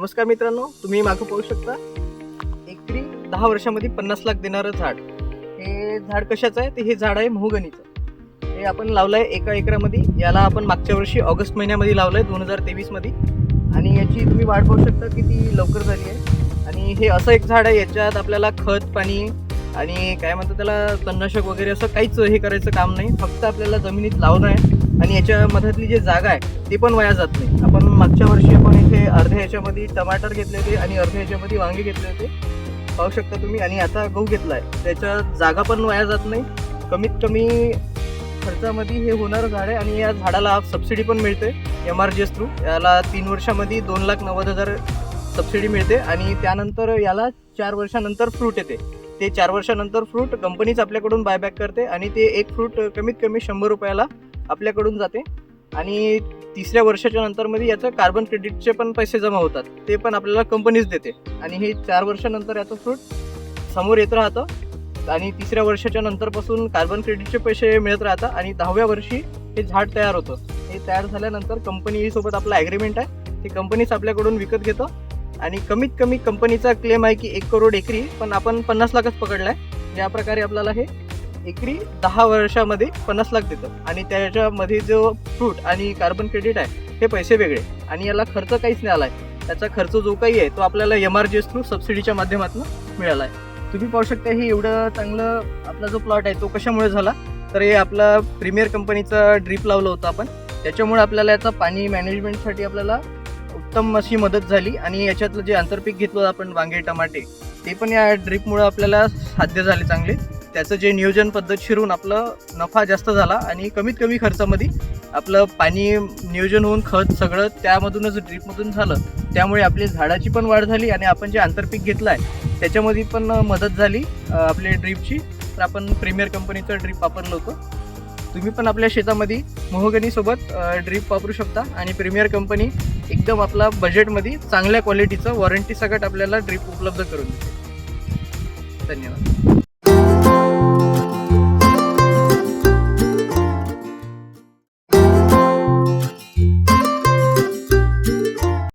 नमस्कार मित्रांनो, तुम्ही मागं पाहू शकता एकरी 10 वर्षामध्ये 50 लाख देणारं झाड. हे झाड कशाचं आहे? तर हे झाड आहे मोहगनीचं. हे आपण लावलंय एका एकरामध्ये. याला आपण मागच्या वर्षी ऑगस्ट महिन्यामध्ये लावलंय 2023 मध्ये. आणि याची तुम्ही वाढ पाहू शकता किती लवकर झाली आहे. आणि हे असं एक झाड आहे, याच्यात आपल्याला खत पाणी आणि काय म्हणतात त्याला तणनाशक वगैरे असं काहीच हे करायचं काम नाही. फक्त आपल्याला जमिनीत लावणं आहे आणि याच्या मधातली जी जागा आहे ते पण वाया जात नाही. आपण मागच्या वर्षी आपण इथे अर्ध्या ह्याच्यामध्ये टमाटर घेतले होते आणि अर्ध्या ह्याच्यामध्ये वांगे घेतले होते, पाहू शकता तुम्ही. आणि आता गहू घेतला आहे, त्याच्या जागा पण वाया जात नाही. कमीत कमी खर्चामध्ये हे होणारं झाड आहे. आणि या झाडाला सबसिडी पण मिळते MRGS थ्रू. याला 3 वर्षामध्ये 2,90,000 सबसिडी मिळते. आणि त्यानंतर याला 4 वर्षानंतर फ्रूट येते. ते 4 वर्षानंतर फ्रूट कंपनीच आपल्याकडून बायबॅक करते आणि ते एक फ्रूट कमीत कमी 100 रुपयाला आपल्याकडून जाते. आणि 3ऱ्या वर्षाच्या नंतरमध्ये याचं कार्बन क्रेडिटचे पण पैसे जमा होतात, ते पण आपल्याला कंपनीच देते. आणि हे 4 वर्षानंतर याचं फ्रूट समोर येत राहतं. आणि 3ऱ्या वर्षाच्या नंतरपासून कार्बन क्रेडिटचे पैसे मिळत राहतात. आणि 10व्या वर्षी हे झाड तयार होतं. हे तयार झाल्यानंतर कंपनीसोबत आपला ॲग्रीमेंट आहे, ते कंपनीच आपल्याकडून विकत घेतं. आणि कमीत कमी कंपनीचा क्लेम आहे की 1 करोड एकरी, पण आपण 50 लाखच पकडला आहे. या प्रकारे आपल्याला हे एकरी 10 वर्षामध्ये 50 लाख देतं. आणि त्याच्यामध्ये जो फ्रूट आणि कार्बन क्रेडिट आहे हे पैसे वेगळे. आणि याला खर्च काहीच नाही आला आहे. त्याचा खर्च जो काही आहे तो आपल्याला MRGS थ्रू सबसिडीच्या माध्यमातून मिळाला आहे. तुम्ही पाहू शकता हे एवढं चांगलं आपला जो प्लॉट आहे तो कशामुळे झाला, तर हे आपला प्रीमियर कंपनीचा ड्रीप लावलं होतं आपण. त्याच्यामुळे आपल्याला याचा पाणी मॅनेजमेंटसाठी आपल्याला उत्तम अशी मदत झाली. आणि याच्यातलं जे आंतरपीक घेतलं आपण वांगे टमाटे, ते पण या ड्रीपमुळं आपल्याला साध्य झाले चांगले. त्याचं जे नियोजन पद्धतशीरून आपलं नफा जास्त झाला आणि कमीत कमी खर्चामध्ये आपलं पाणी नियोजन होऊन खत सगळं त्यामधूनच ड्रीपमधून झालं. त्यामुळे आपली झाडाची पण वाढ झाली आणि आपण जे आंतरपीक घेतलं आहे त्याच्यामध्ये पण मदत झाली आपल्या ड्रीपची. तर आपण प्रीमियर कंपनीचं ड्रीप वापरलं होतं. तुम्ही पण आपल्या शेतामध्ये मोहगनीसोबत ड्रीप वापरू शकता. आणि प्रीमियर कंपनी एकदम आपला बजेटमध्ये चांगल्या क्वालिटीचं वॉरंटी सकट आपल्याला ड्रीप उपलब्ध करून देते. धन्यवाद.